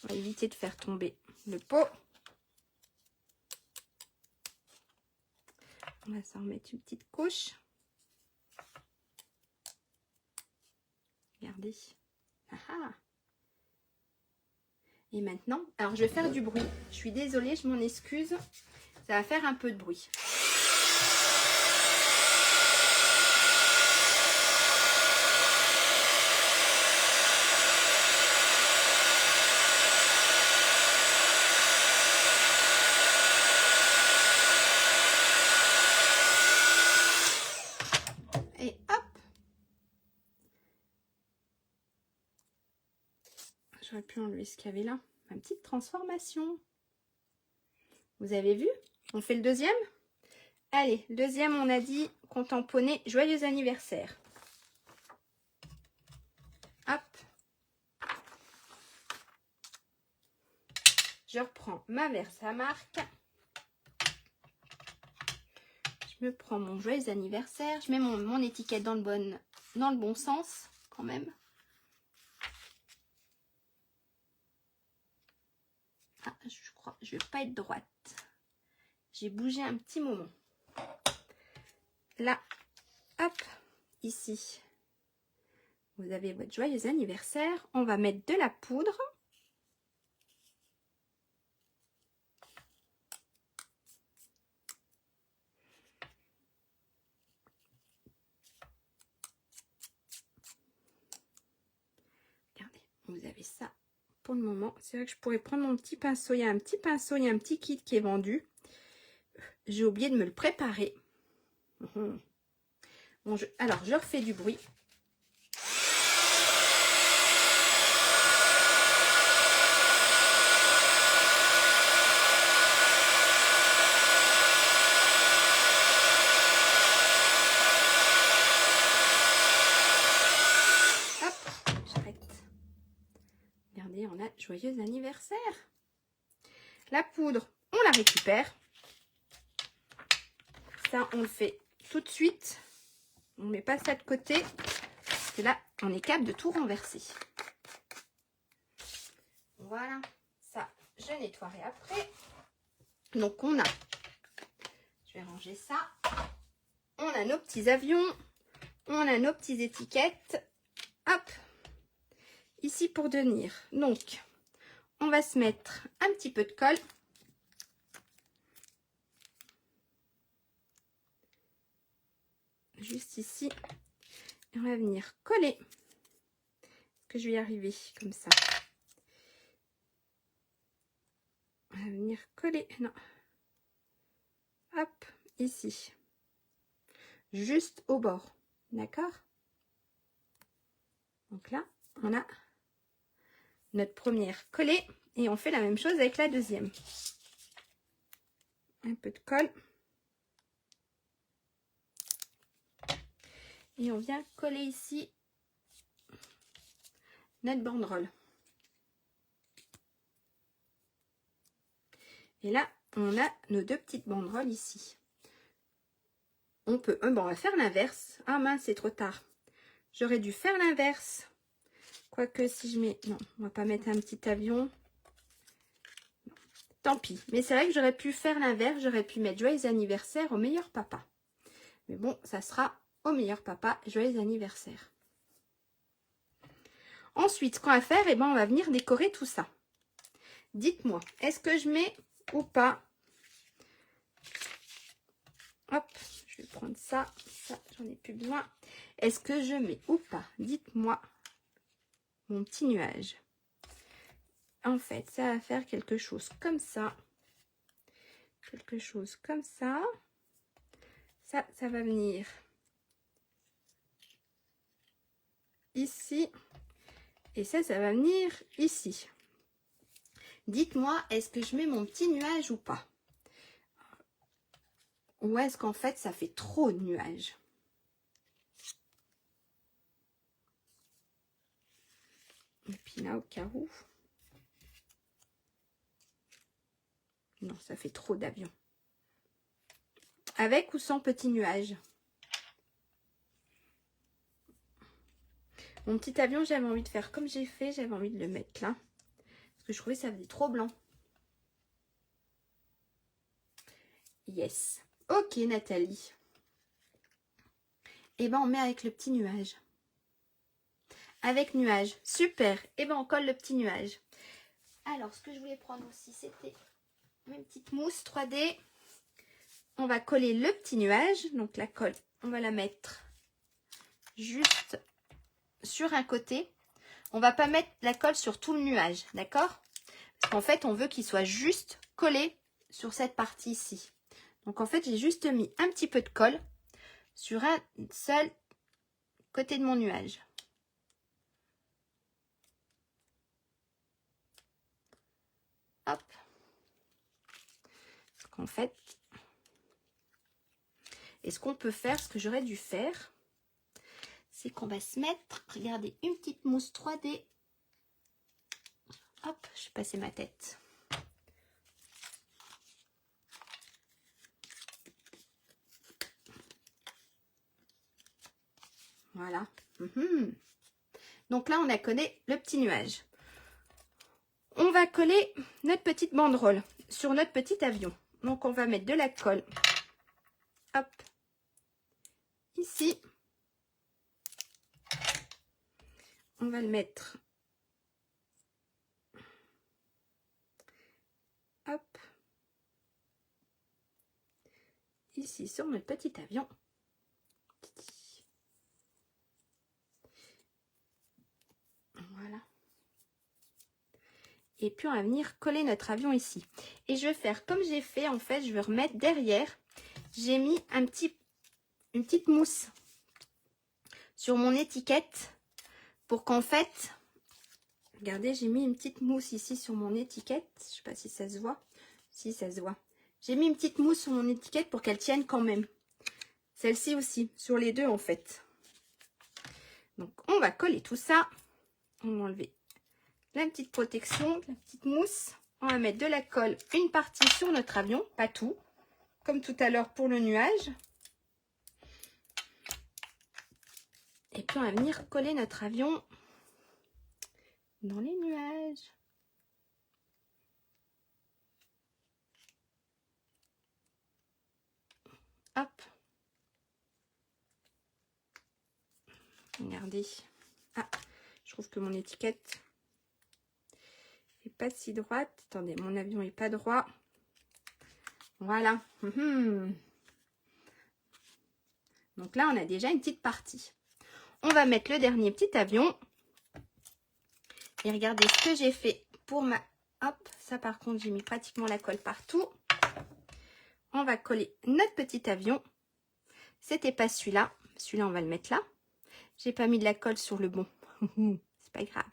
On va éviter de faire tomber le pot. On va s'en remettre une petite couche. Regardez. Ah ah. Et maintenant, alors je vais faire du bruit. Je suis désolée, je m'en excuse. Ça va faire un peu de bruit. Et hop. J'aurais pu enlever ce qu'il y avait là. Ma petite transformation. Vous avez vu? On fait le deuxième? Allez, le deuxième, on a dit qu'on tamponnait joyeux anniversaire. Hop. Je reprends ma Versamark. Je me prends mon joyeux anniversaire. Je mets mon étiquette dans le bon sens quand même. Ah, je crois, je vais pas être droite. J'ai bougé un petit moment. là, hop, ici, vous avez votre joyeux anniversaire. On va mettre de la poudre. Regardez, vous avez ça pour le moment. C'est vrai que je pourrais prendre mon petit pinceau. Il y a un petit pinceau, il y a un petit kit qui est vendu. J'ai oublié de me le préparer. Bon, alors, je refais du bruit. Regardez, on a joyeux anniversaire. La poudre, on la récupère. Ça, on le fait tout de suite. On ne met pas ça de côté. Parce que là, on est capable de tout renverser. Voilà. Ça, je nettoierai après. Donc, on a... Je vais ranger ça. On a nos petits avions. On a nos petites étiquettes. Hop. Ici pour tenir. Donc, on va se mettre un petit peu de colle. Juste ici. Et on va venir coller. Est-ce que je vais y arriver comme ça? On va venir coller. Non. Hop, ici. Juste au bord. D'accord? Donc là, on a notre première collée. Et on fait la même chose avec la deuxième. Un peu de colle. Et on vient coller ici notre banderole. Et là, on a nos deux petites banderoles ici. On peut... bon, on va faire l'inverse. Ah mince, c'est trop tard. J'aurais dû faire l'inverse. Quoique si je mets... Non, on va pas mettre un petit avion. Non. Tant pis. Mais c'est vrai que j'aurais pu faire l'inverse. J'aurais pu mettre joyeux anniversaire au meilleur papa. Mais bon, ça sera au meilleur papa, joyeux anniversaire. Ensuite, ce qu'on va faire, eh ben, on va venir décorer tout ça. Dites-moi, est-ce que je mets ou pas? Hop, je vais prendre ça. Ça, j'en ai plus besoin. Est-ce que je mets ou pas? Dites-moi mon petit nuage. En fait, ça va faire quelque chose comme ça. Quelque chose comme ça. Ça va venir ici. Et ça va venir ici. Dites-moi, est-ce que je mets mon petit nuage ou pas? Ou est-ce qu'en fait, ça fait trop de nuages? Et puis là, au cas où... Non, ça fait trop d'avions. Avec ou sans petit nuage? Mon petit avion, j'avais envie de faire comme j'ai fait. J'avais envie de le mettre là. Parce que je trouvais que ça faisait trop blanc. Yes. Ok, Nathalie. Et ben, on met avec le petit nuage. Avec nuage. Super. Et ben, on colle le petit nuage. Alors, ce que je voulais prendre aussi, c'était une petite mousse 3D. On va coller le petit nuage. Donc, la colle, on va la mettre juste sur un côté. On va pas mettre la colle sur tout le nuage, d'accord? Parce qu'en fait, on veut qu'il soit juste collé sur cette partie ici. Donc, en fait, j'ai juste mis un petit peu de colle sur un seul côté de mon nuage. Hop. Parce qu'en fait, et ce qu'on peut faire, ce que j'aurais dû faire, c'est qu'on va se mettre, regardez, une petite mousse 3D. Hop, je vais passer ma tête. Voilà. Donc là, on a collé le petit nuage. On va coller notre petite banderole sur notre petit avion. Donc, on va mettre de la colle. Hop. ici. On va le mettre. Hop. Ici sur notre petit avion. Voilà. Et puis on va venir coller notre avion ici. Et je vais faire comme j'ai fait, en fait, je vais remettre derrière. J'ai mis une petite mousse sur mon étiquette pour qu'en fait, regardez, j'ai mis une petite mousse ici sur mon étiquette. Je ne sais pas si ça se voit. Si, ça se voit. J'ai mis une petite mousse sur mon étiquette pour qu'elle tienne quand même. Celle-ci aussi, sur les deux en fait. Donc on va coller tout ça. On va enlever la petite protection, la petite mousse. On va mettre de la colle, une partie sur notre avion, pas tout. Comme tout à l'heure pour le nuage. Et puis on va venir coller notre avion dans les nuages. Hop. Regardez. Ah, je trouve que mon étiquette n'est pas si droite. Attendez, mon avion n'est pas droit. Voilà. Donc là, on a déjà une petite partie. On va mettre le dernier petit avion. Et regardez ce que j'ai fait pour ma... Hop, ça par contre, j'ai mis pratiquement la colle partout. On va coller notre petit avion. C'était pas celui-là. Celui-là, on va le mettre là. J'ai pas mis de la colle sur le bon. C'est pas grave.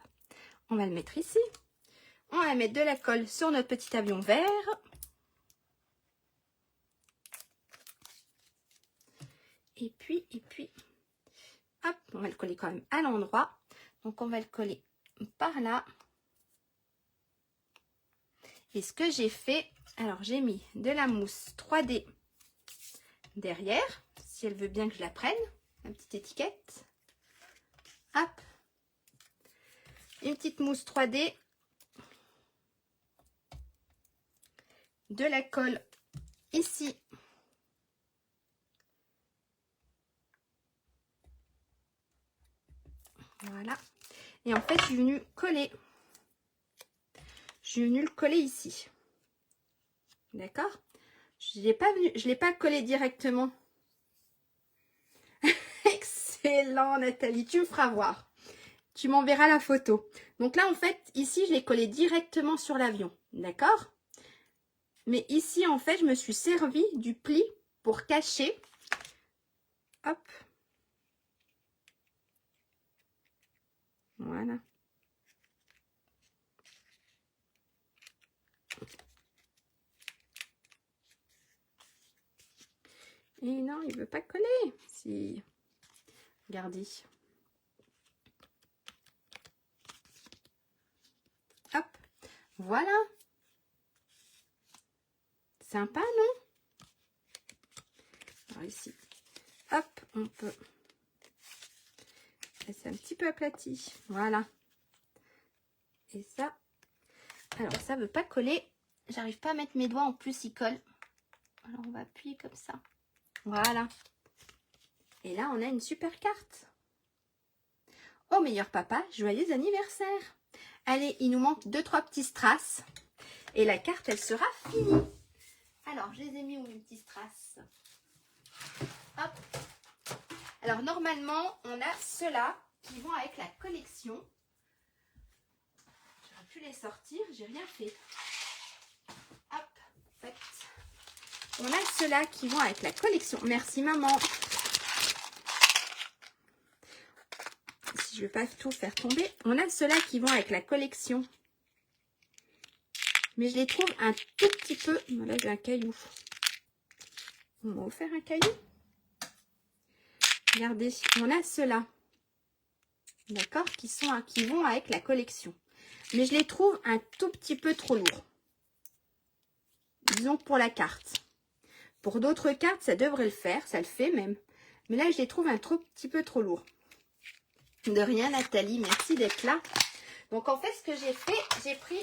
On va le mettre ici. On va mettre de la colle sur notre petit avion vert. Et puis, hop, on va le coller quand même à l'endroit. Donc, on va le coller par là. Et ce que j'ai fait, alors j'ai mis de la mousse 3D derrière, si elle veut bien que je la prenne, la petite étiquette. Hop, une petite mousse 3D, de la colle ici. Voilà. Et en fait, je suis venue coller. Je suis venue le coller ici. D'accord? Je ne l'ai pas collé directement. Excellent, Nathalie. Tu me feras voir. Tu m'enverras la photo. Donc là, en fait, ici, je l'ai collé directement sur l'avion. D'accord? Mais ici, en fait, je me suis servi du pli pour cacher. Hop. Voilà. Et non, il veut pas coller. Si. Regardez. Hop. Voilà. Sympa, non? Alors ici. Hop, on peut. C'est un petit peu aplati. Voilà. Et ça. Alors, ça veut pas coller. J'arrive pas à mettre mes doigts. En plus, il colle. Alors, on va appuyer comme ça. Voilà. Et là, on a une super carte. Au meilleur papa, joyeux anniversaire. Allez, il nous manque 2-3 petits strass. Et la carte, elle sera finie. Alors, je les ai mis où mes petits strass? Hop. Alors, normalement, on a ceux-là qui vont avec la collection. J'aurais pu les sortir, j'ai rien fait. Hop. En fait, on a ceux-là qui vont avec la collection. Merci, maman. Si je ne veux pas tout faire tomber. On a ceux-là qui vont avec la collection. Mais je les trouve un tout petit peu... Là, j'ai un caillou. On m'a offert un caillou. Regardez, on a ceux-là. D'accord, qui vont avec la collection. Mais je les trouve un tout petit peu trop lourds. Disons pour la carte. Pour d'autres cartes, ça devrait le faire. Ça le fait même. Mais là, je les trouve un petit peu trop lourds. De rien, Nathalie. Merci d'être là. Donc, en fait, ce que j'ai fait, j'ai pris...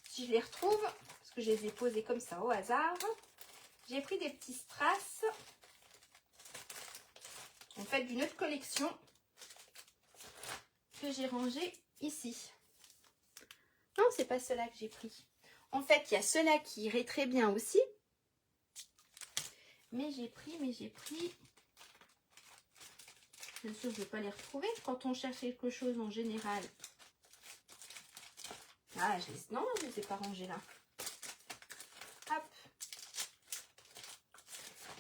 Si je les retrouve, parce que je les ai posés comme ça au hasard. J'ai pris des petits strass. fait d'une autre collection que j'ai rangée ici. Non, c'est pas cela que j'ai pris. En fait, il y a cela qui irait très bien aussi. Mais j'ai pris. Bien sûr, je ne vais pas les retrouver quand on cherche quelque chose en général. Ah, non, je ne les ai pas rangés là. Hop.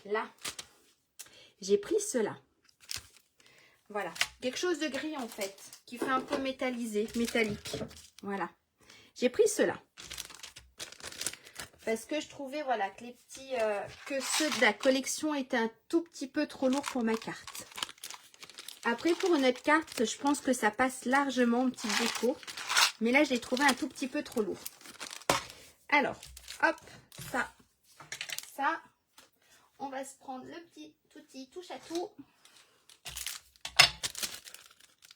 Là. J'ai pris cela. Voilà. Quelque chose de gris en fait. Qui fait un peu métallique. Voilà. J'ai pris cela. Parce que je trouvais voilà, que les petits, que ceux de la collection étaient un tout petit peu trop lourds pour ma carte. Après, pour une autre carte, je pense que ça passe largement en petite déco. Mais là, je l'ai trouvé un tout petit peu trop lourd. Alors, hop, ça. On va se prendre le petit outil touche à tout.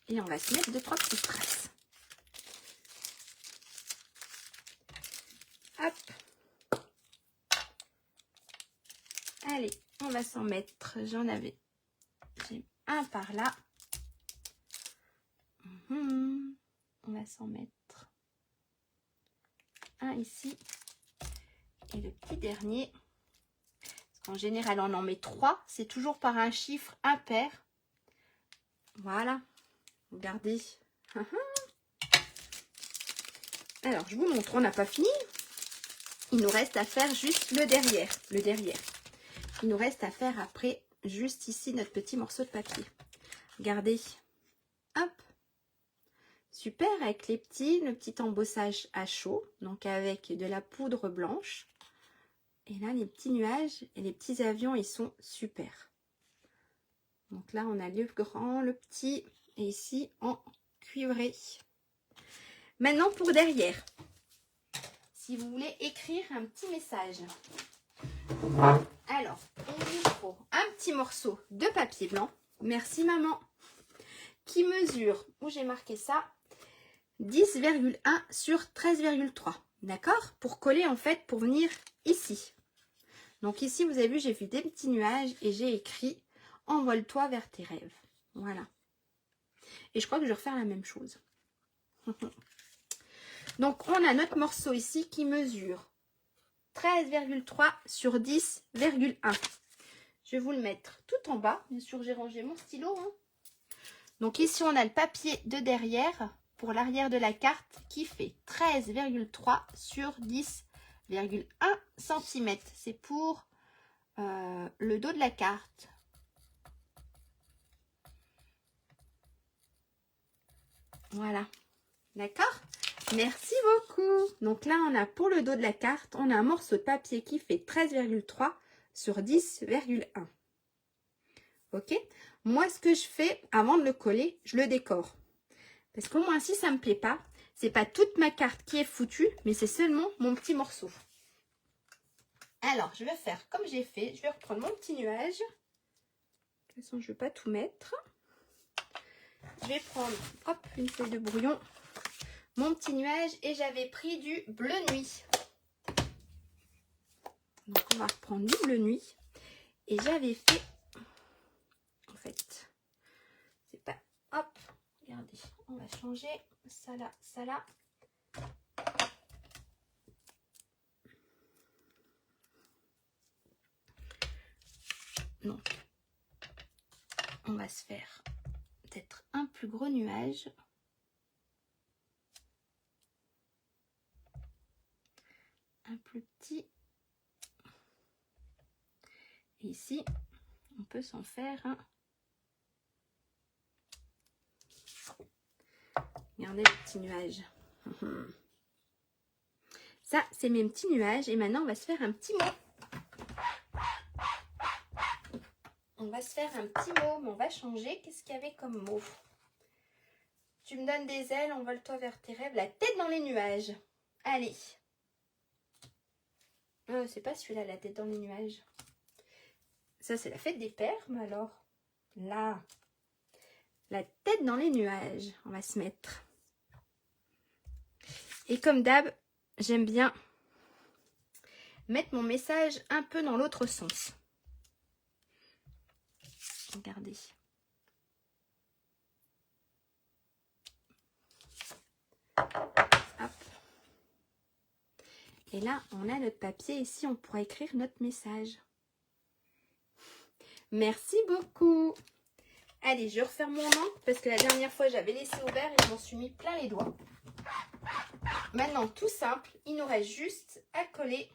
Et on va se mettre 2-3 petites traces. Hop. Allez, on va s'en mettre. J'ai un par là. On va s'en mettre un ici. Et le petit dernier. En général, on en met 3. C'est toujours par un chiffre impair. Voilà. Regardez. Alors, je vous montre. On n'a pas fini. Il nous reste à faire juste le derrière. Il nous reste à faire après, juste ici, notre petit morceau de papier. Regardez. Hop. Super, avec le petit embossage à chaud. Donc, avec de la poudre blanche. Et là, les petits nuages et les petits avions, ils sont super. Donc là, on a le grand, le petit et ici en cuivré. Maintenant, pour derrière. Si vous voulez écrire un petit message. Alors, il vous faut un petit morceau de papier blanc. Merci maman. Qui mesure, où j'ai marqué ça, 10,1 sur 13,3. D'accord? Pour coller en fait, pour venir ici. Donc ici, vous avez vu, j'ai fait des petits nuages et j'ai écrit « Envole-toi vers tes rêves ». Voilà. Et je crois que je vais refaire la même chose. Donc, on a notre morceau ici qui mesure 13,3 sur 10,1. Je vais vous le mettre tout en bas. Bien sûr, j'ai rangé mon stylo. Donc ici, on a le papier de derrière pour l'arrière de la carte qui fait 13,3 sur 10,1 cm. C'est pour le dos de la carte. Voilà. D'accord? Merci beaucoup. Donc là, on a pour le dos de la carte, on a un morceau de papier qui fait 13,3 sur 10,1. Ok? Moi, ce que je fais, avant de le coller, je le décore. Parce qu'au moins, si ça ne me plaît pas, c'est pas toute ma carte qui est foutue, mais c'est seulement mon petit morceau. Alors, je vais faire comme j'ai fait. Je vais reprendre mon petit nuage. De toute façon, je ne vais pas tout mettre. Je vais prendre, hop, une feuille de brouillon, mon petit nuage et j'avais pris du bleu nuit. Donc, on va reprendre du bleu nuit. Et j'avais fait, en fait, c'est pas, hop, regardez, on va changer ça là, ça là. Donc, on va se faire peut-être un plus gros nuage. Un plus petit. Et ici, on peut s'en faire un. Regardez le petit nuage. Ça, c'est mes petits nuages. Et maintenant, on va se faire un petit mot. On va se faire un petit mot, mais on va changer. Qu'est-ce qu'il y avait comme mot? Tu me donnes des ailes, envole-toi vers tes rêves, la tête dans les nuages. Allez. C'est pas celui-là, la tête dans les nuages. Ça, c'est la fête des pères, mais alors, là, la tête dans les nuages, on va se mettre. Et comme d'hab, j'aime bien mettre mon message un peu dans l'autre sens. Regardez. Hop. Et là, on a notre papier. Ici, on pourra écrire notre message. Merci beaucoup. Allez, je referme mon encre parce que la dernière fois, j'avais laissé ouvert et je m'en suis mis plein les doigts. Maintenant, tout simple, il nous reste juste à coller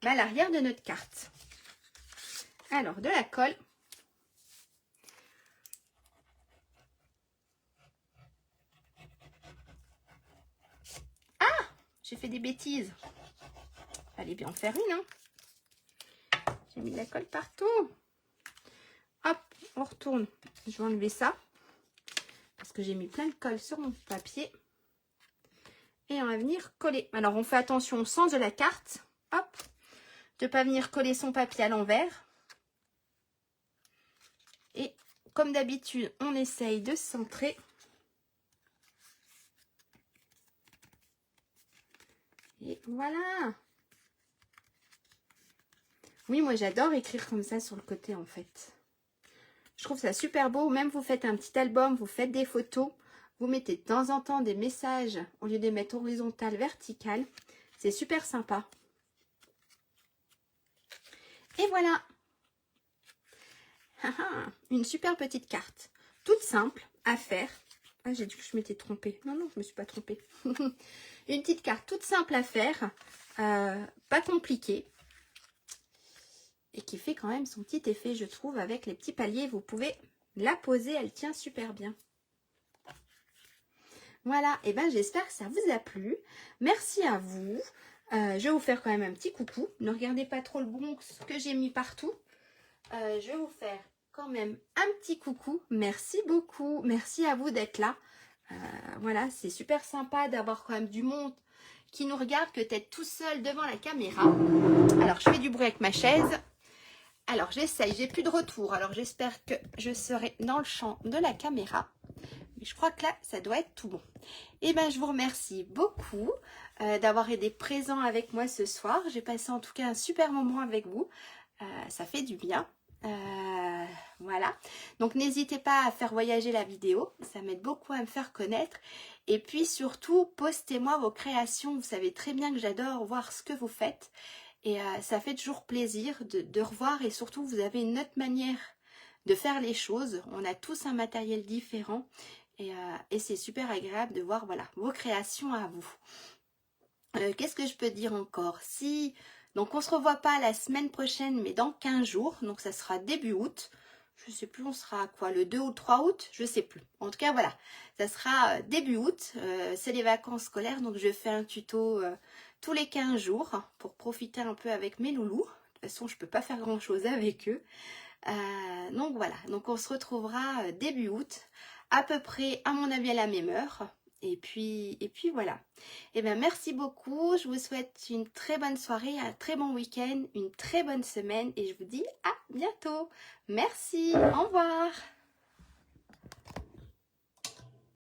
à l'arrière de notre carte. Alors, de la colle. Ah, j'ai fait des bêtises. Fallait bien en faire une, hein. J'ai mis de la colle partout. Hop, on retourne. Je vais enlever ça. Parce que j'ai mis plein de colle sur mon papier. Et on va venir coller. Alors, on fait attention au sens de la carte. Hop. De ne pas venir coller son papier à l'envers. Et comme d'habitude, on essaye de se centrer. Et voilà. Oui, moi j'adore écrire comme ça sur le côté en fait. Je trouve ça super beau. Même vous faites un petit album, vous faites des photos. Vous mettez de temps en temps des messages au lieu de les mettre horizontal, vertical. C'est super sympa. Et voilà. Une super petite carte. Toute simple à faire. Ah, j'ai dit que je m'étais trompée. Non, non, je ne me suis pas trompée. Une petite carte toute simple à faire. Pas compliquée. Et qui fait quand même son petit effet, je trouve, avec les petits paliers. Vous pouvez la poser, elle tient super bien. Voilà, et ben j'espère que ça vous a plu. Merci à vous. Je vais vous faire quand même un petit coucou. Ne regardez pas trop le Bronx que j'ai mis partout. Je vais vous faire quand même un petit coucou. Merci beaucoup. Merci à vous d'être là. Voilà, c'est super sympa d'avoir quand même du monde qui nous regarde que d'être tout seul devant la caméra. Alors, je fais du bruit avec ma chaise. Alors, j'essaye. J'ai plus de retour. Alors, j'espère que je serai dans le champ de la caméra. Mais je crois que là, ça doit être tout bon. Et ben, je vous remercie beaucoup d'avoir été présent avec moi ce soir. J'ai passé en tout cas un super moment avec vous. Ça fait du bien. Voilà. Donc, n'hésitez pas à faire voyager la vidéo. Ça m'aide beaucoup à me faire connaître. Et puis, surtout, postez-moi vos créations. Vous savez très bien que j'adore voir ce que vous faites. Et ça fait toujours plaisir de revoir. Et surtout, vous avez une autre manière de faire les choses. On a tous un matériel différent. Et c'est super agréable de voir voilà, vos créations à vous. Qu'est-ce que je peux dire encore? Donc on se revoit pas la semaine prochaine, mais dans 15 jours. Donc ça sera début août. Je sais plus, on sera à quoi? Le 2 ou le 3 août? Je sais plus. En tout cas, voilà. Ça sera début août. C'est les vacances scolaires. Donc je fais un tuto tous les 15 jours pour profiter un peu avec mes loulous. De toute façon, je peux pas faire grand chose avec eux. Donc voilà. Donc on se retrouvera début août. À peu près, à mon avis, à la même heure. Et puis voilà. Et bien, merci beaucoup. Je vous souhaite une très bonne soirée, un très bon week-end, une très bonne semaine. Et je vous dis à bientôt. Merci. Au revoir.